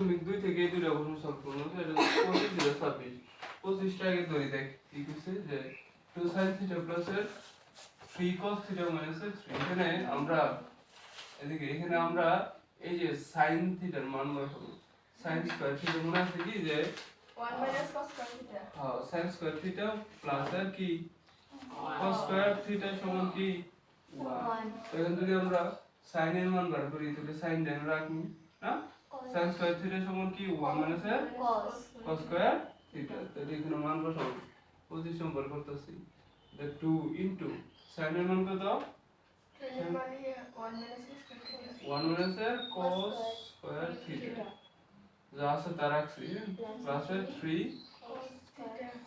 2 থেকে এই দুইটা প্রশ্ন সলভ করবো। এটা 25 দিলে 26 25টা আগে ধরি দেখ কি করছে যে 2 sin theta plus 3 cos theta minus 3 এখানে আমরা এই যে sin থিটার মান বসাবো sin স্কয়ার থিটা মনে আছে কি যে 1 minus cos square theta হ্যাঁ sin স্কয়ার থিটা প্লাস আর কি cos স্কয়ার থিটা সমান কি 1 এখন যদি আমরা sin এর মান বার করি তাহলে sin ডান রাখি না sin স্কয়ার থিটা সমান কি 1 minus cos স্কয়ার থিটা তাহলে এখানে মান বসাবো 25 নম্বর করতেছি the 2 into sin এর মান কত 1 minus cos 1 minus cos square theta যা আছে তা রাখছি প্লাস 3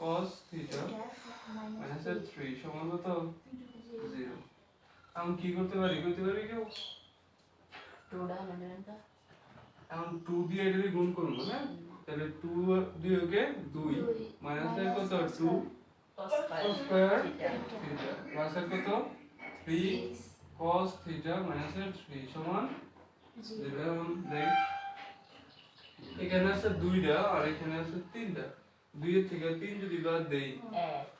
cos থিটা মাইনাস 3 সমান কত 0 আমি কি করতে পারি কেউ 2 ডা মানে এটা এখন 2 দিয়ে এটা গুণ করব না তাহলে 2 দিয়ে ওকে 2 মাইনাস কত 2 cos স্কয়ার থিটা প্লাস কত 3 cos থিটা মাইনাস 3 সমান 0 এখন দেখ এখানে আছে 2টা আর এখানে আছে 3টা 2 এর থেকে 3 যদি বাদ দেই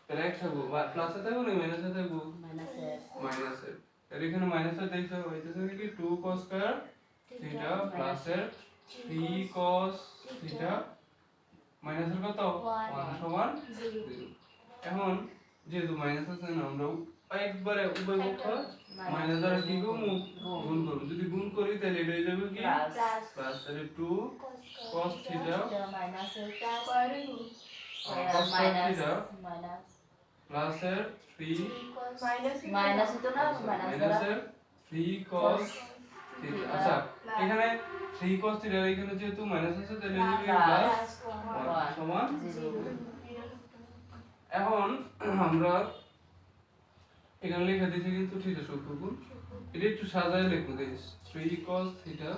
তাহলে এক থাকবো প্লাসে থাকবো না মাইনাসে থাকবো মাইনাসে তাহলে এখানে মাইনাসে দেখতে হইতেছে কি 2 cos square theta plus 3 cos theta মাইনাসের কত 1 সমান 0 এখন যেহেতু মাইনাস আছে না আমরা একবারে উভয় পক্ষ মাইনাস দ্বারা কি করব গুণ করব যদি গুণ করি তাহলে এটা হয়ে যাবে কি প্লাস তাহলে 2 cos theta minus cos theta minus plus 3 minus তো না মাইনাস 3 cos থিটা আচ্ছা এখানে 3 cos থিটা এখানে যেহেতু মাইনাস আছে তাহলে প্লাস 1 সমান 0 এখন আমরা এখানে লেখা দিয়েছি কিন্তু থিটা সূত্রগুণ এটা একটু সাজায় লিখবো দেখ 3 cos theta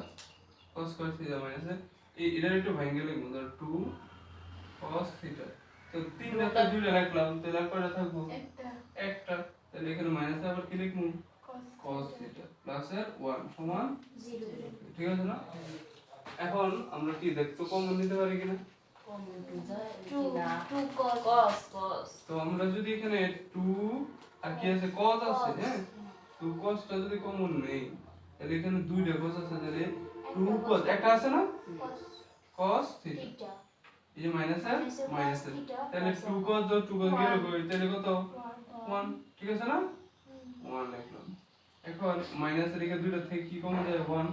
cos square theta minus এটা একটু ভাঙে লিখবো ধর 2 cos থিটা তো তিনটা দুইটা লিখলাম তাহলে কয়টা থাকবো একটা তাহলে এখানে মাইনাস আবার কি লিখবো cos থিটা প্লাস 1 সমান 0 ঠিক আছে না এখন আমরা কি দেখতে কমন নিতে পারি কিনা কমন 2 cos তো আমরা যদি এখানে 2 আর কি আছে cos আছে হ্যাঁ 2 cos টা যদি কমন নেই তাহলে এখানে দুইটা cos আছে তাহলে 2 cos একটা আছে না cos থিটা এই যে মাইনাস আর মাইনাস তাহলে 2 cos যা 2 cos গেল কই তাহলে কত 1 ঠিক আছে না 1 লিখলাম এখন মাইনাস এর এখানে দুইটা থেকে কি কমন যায় 1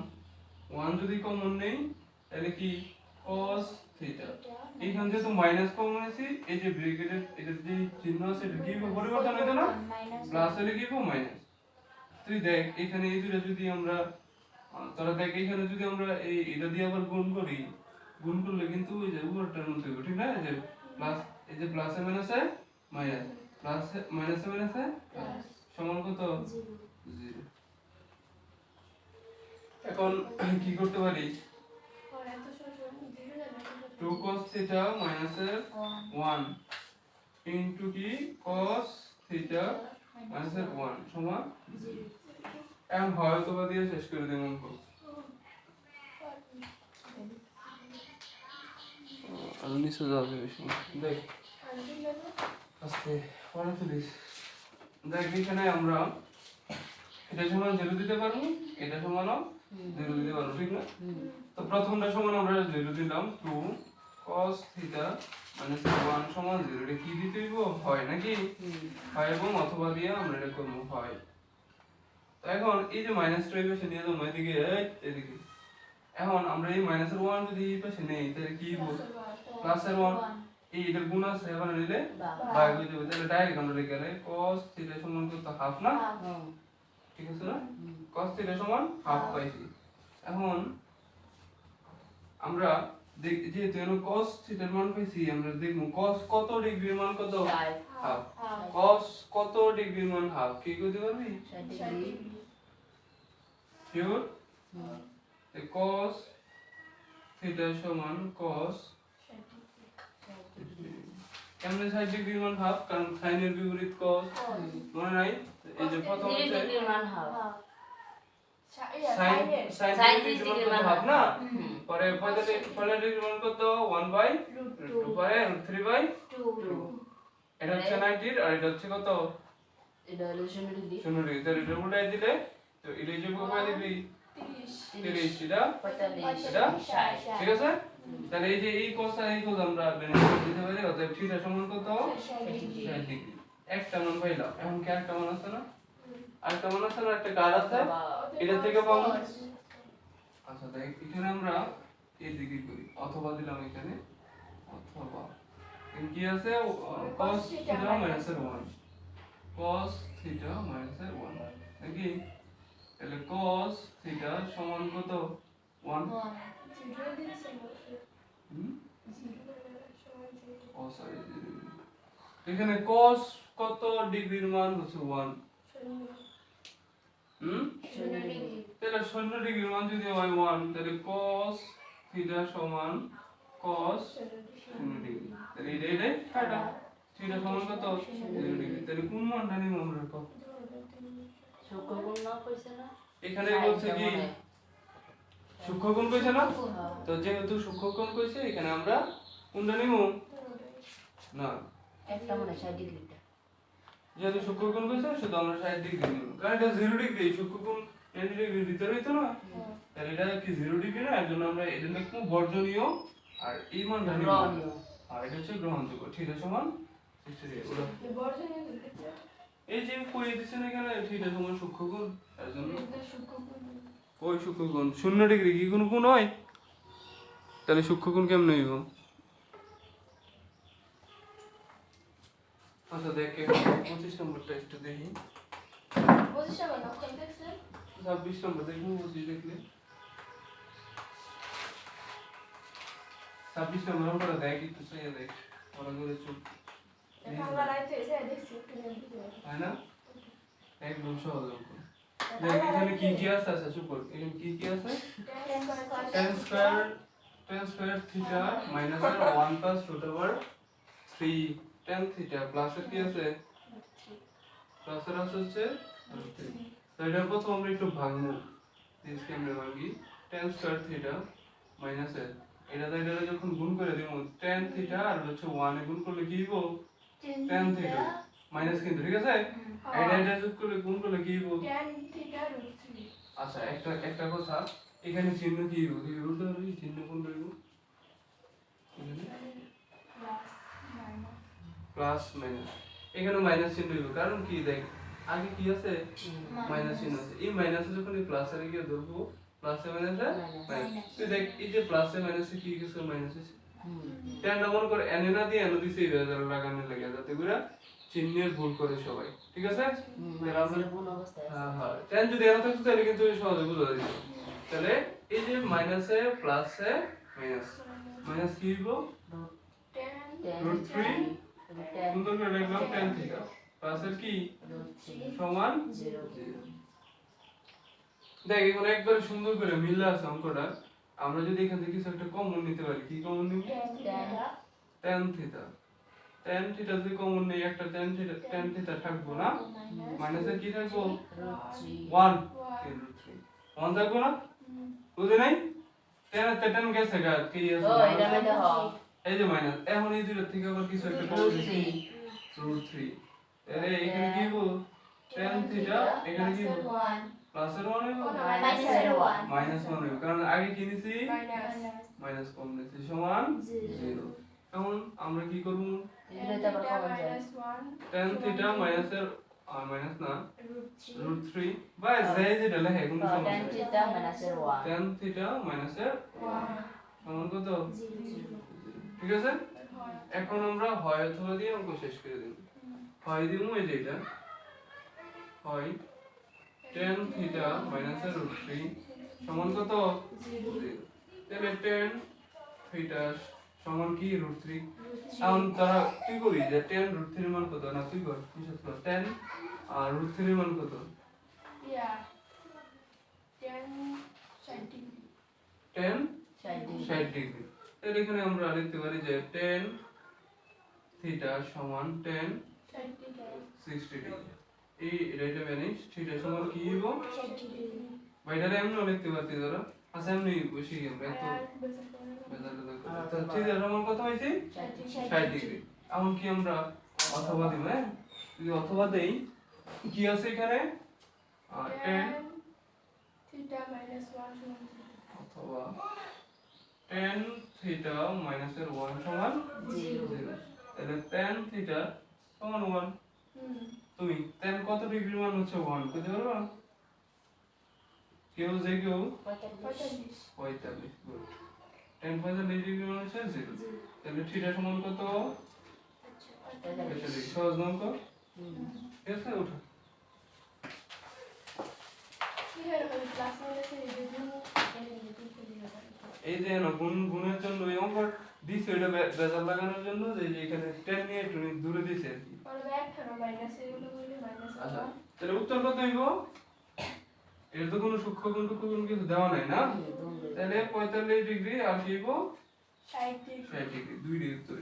1 যদি কমন নেই তাহলে কি cos থিটা এইখান থেকে তো মাইনাস কমন আছে এই যে ব্র্যাকেটের এটা যে চিহ্ন আছে এটা কি পরিবর্তন হইতো না প্লাস হলে কি হবে মাইনাস তুই দেখ এখানে এই দুটো যদি আমরা তোরা দেখ এখানে যদি আমরা এই এটা দিয়ে আবার গুণ করলে কিন্তু ওই যে উপরটার মতো হবে ঠিক না এই যে প্লাস এই যে প্লাসে মাইনাসে মাইনাস প্লাস মাইনাসে মাইনাসে সমান কত 0 এখন কি করতে পারি 2 cos থিটা মাইনাস 1 ইনটু কি cos থিটা মাইনাস 1 সমান 0 এখন হয়তো বা দিয়ে শেষ করে দেব অঙ্ক আর নিচে যাবে বেশি দেখ আস্তে পরে ফেলিস দেখ এখানে আমরা এটা সমান 0 দিতে পারবো এটা সমানও 0 দিতে পারবো ঠিক না তো প্রথমটা সমান আমরা 0 দিলাম 2 cos থিটা মাইনাস 1 সমান 0 এটা কি দিতে হইব হয় নাকি হয় এবং অথবা দিয়ে আমরা এটা করব হয় তো এখন এই যে মাইনাসটা এই পাশে নিয়ে যাবো এদিকে এদিকে এখন আমরা এই মাইনাসের 1 যদি এই পাশে নেই তাহলে কি হবে প্লাসের 1 এই এটা গুণ আছে এখন নিলে ভাগ হয়ে যাবে তাহলে ডাইরেক্ট আমরা লিখে গেলে cos থিটা সমান কত হাফ না ঠিক আছে না cos থিটা সমান হাফ পাইছি এখন আমরা যেহেতু এর cos থিটার মান পাইছি আমরা দেখব cos কত ডিগ্রির মান কত হাফ cos কত ডিগ্রির মান হাফ কি কইতে পারবি 60 ডিগ্রি শিওর cos থিটা সমান cos কেমনে 60 ডিগ্রির মান হাফ কারণ sin এর বিপরীত cos মনে নাই এই যে প্রথম আছে ডিগ্রির মান হাফ sin Sin 30 30 ডিগ্রি মান হাফ না হুম। পরে 45 ডিগ্রি মান কত 1 বাই 2 পরে 3 বাই 2 এটা হচ্ছে 90 আর এটা হচ্ছে কত এটা হলো 0 ডিগ্রি 0 ডিগ্রি তাহলে এটা উল্টাই দিলে তো এটা যোগ কয় ডিগ্রি 30 এটা 45 এটা 60 ঠিক আছে তাহলে এই যে এই cos আর এই cos আমরা বেনিফিট দিতে পারি অতএব থিটা সমান কত 60 ডিগ্রি একটা মান পাইলাম এখন কি আরেকটা মান আছে না আরেকটা মান আছে না একটা কার আছে এটা থেকে পাবো আচ্ছা দেখ এখানে আমরা এই দিকে করি অথবা দিলাম এখানে অথবা এখানে কি আছে cos theta minus 1 cos theta minus 1 নাকি তাহলে cos থিটা সমান কত 1 ও সরি এখানে cos কত ডিগ্রির মান হচ্ছে 1 তাহলে 0 ডিগ্রির মান যদি হয় 1 তাহলে cos থিটা সমান cos 0 ডিগ্রি তাহলে এটাই কাটা থিটা সমান কত 0 ডিগ্রি তাহলে কোন মানটা নিব আমরা কত সূক্ষ্মকোণ না কইছে না এখানে বলছে কি সূক্ষ্মকোণ কইছে না তো যেহেতু সূক্ষ্মকোণ কইছে এখানে আমরা কোনটা নিব না একটা মানে 60 ডিগ্রিটা যেহেতু সূক্ষ্মকোণ কইছে শুধু আমরা 60 ডিগ্রি নিব কারণ এটা 0 ডিগ্রি সূক্ষ্মকোণ 90 ডিগ্রির ভিতরে হইতো না তাহলে এটা কি 0 ডিগ্রি না এজন্য আমরা এটা লিখব বর্জনীয় আর এই মানটা নিব গ্রহণীয় আর এটা হচ্ছে গ্রহণযোগ্য থিটা সমান 60 ডিগ্রি ওটা এই যে কইয়ে দিছেন এখানে থিটা সমান সূক্ষ্মকোণ তার জন্য ওই সূক্ষ্মকোণ 0 ডিগ্রি কি কোন কোণ হয় তাহলে সূক্ষ্মকোণ কেমনে হইব আচ্ছা দেখ 25 নম্বরটা একটু দেখি 26 নম্বর দেখবো 25 দেখলে 26 নম্বর আমরা দেখ একটু চাইয়া দেখ ভালো করে চুপ হয় না একদম সহজ অঙ্ক দেখ এখানে কি কি আছে আচ্ছা চুপ কর এখানে কি কি আছে tan square theta minus 1 plus root over 3 tan theta plus এর কি আছে প্লাস এর আছে হচ্ছে root 3 তো এটা প্রথম আমরা একটু ভাঙবো দিস আমরা ভাঙি tan square theta minus এটা এটা যখন গুণ করে দেব tan theta আর হচ্ছে 1 এ গুণ করলে কি হইব tan theta মাইনাস কিন্তু ঠিক আছে এটা যোগ করলে গুণ করলে কি হইব আচ্ছা একটা কথা এখানে চিহ্ন কি হইব কি রুট ধরে চিহ্ন কোন হইব প্লাস মাইনাস এখানে মাইনাস চিহ্ন হইব কারণ কি দেখ আগে কি আছে মাইনাস চিহ্ন আছে এই মাইনাসে যখন এই প্লাস এর গিয়ে ধরবো প্লাসে মাইনাসে মাইনাস তুই দেখ এই যে প্লাসে মাইনাসে কি কিছু মাইনাস আছে tan মনে করে এন না দিয়ে এন দিছে এই বেজার লাগানো লাগে যাতে করে চিহ্নের ভুল করে সবাই ঠিক আছে তাহলে আমরা ভুল অবস্থায় আছে হ্যাঁ হ্যাঁ tan যদি এর থাকতো তাহলে কিন্তু সহজে বোঝা যেত তাহলে এই যে মাইনাসে প্লাসে মাইনাস মাইনাস কি হইব root 3 সুন্দর করে লিখলাম tan থিটা প্লাসের কি সমান 0 দেখ এখন একবার সুন্দর করে মিললে আছে অঙ্কটা আমরা যদি এখান থেকে কিছু একটা কমন নিতে পারি কি কমন নিব tan থিটা tan থিটা যদি কমন নেই একটা tan থিটা থাকবো না মাইনাসের কি থাকবো 1 1 থাকবো না বুঝে নাই tan গেছে গা কি আছে ও এটা মধ্যে হ এই যে মাইনাস এখন এই দুইটা থেকে আবার কিছু একটা কমন নিতে root 3 তাহলে এখানে কি হইব tan থিটা এখানে কি হইব প্লাসের 1 হইব মাইনাস 1 হইব কারণ আগে কি নিছি মাইনাস কম নিছি সমান 0 এখন আমরা কি করব এটা আবার কমন যায় tan থিটা মাইনাসের মাইনাস না root 3 বাই যাই যেটা লেখে কোনো tan সমস্যা নেই থিটা মাইনাসের 1 tan থিটা মাইনাসের সমান কত ঠিক আছে এখন আমরা হয় অথবা দিয়ে অঙ্ক শেষ করে দেব হয় দিমু এই যে এটা হয় tan থিটা মাইনাসের root 3 সমান কত 0 তাহলে tan থিটা সমান কি root 3 এখন তারা তুই করি যে tan root 3 এর মান কত না তুই কর হিসাব কর tan আর root 3 এর মান কত 10 60 ডিগ্রি তাহলে এখানে আমরা লিখতে পারি যে tan থিটা সমান tan 60 ডিগ্রি এই এটা ভ্যানিশ থিটা সমান কি হইব বাইরে এমনও লিখতে পারতি ধরো আচ্ছা এমনি বসে আমরা এত আর বেসিক করে তো থিটা সমান কত হয়েছে 60 ডিগ্রি এখন কি আমরা অথবা দিব হ্যাঁ যদি অথবা দেই কি আছে এখানে tan থিটা মাইনাস 1 সমান অথবা tan থিটা মাইনাস এর 1 সমান 0 তাহলে tan থিটা সমান 1 তুমি tan কত ডিগ্রি মান হচ্ছে 1 বুঝতে পারবা কেউ যে কেউ 45 45 গুড tan 45 ডিগ্রি মান হচ্ছে 0 তাহলে থিটা সমান কত 45 সহজ অঙ্ক ঠিক আছে ওঠো এর ওই ক্লাস মাইনাসের এই গুণ এর নতুন চলে যাবে এই যে না গুণের জন্য এই অঙ্ক দিছে এটা বেজার লাগানোর জন্য যে এখানে 10 নিয়ে একটু দূরে দিছে আর কি আর ব্যাক করো মাইনাস এগুলো বলে মাইনাস আচ্ছা তাহলে উত্তর কত হইব এর তো কোনো সূক্ষ্ম গুণ টুকু গুণ কিছু দেওয়া নাই না তাহলে 45 ডিগ্রি আর কি হইব 60 ডিগ্রি 60 ডিগ্রি দুই ডিগ্রি উত্তর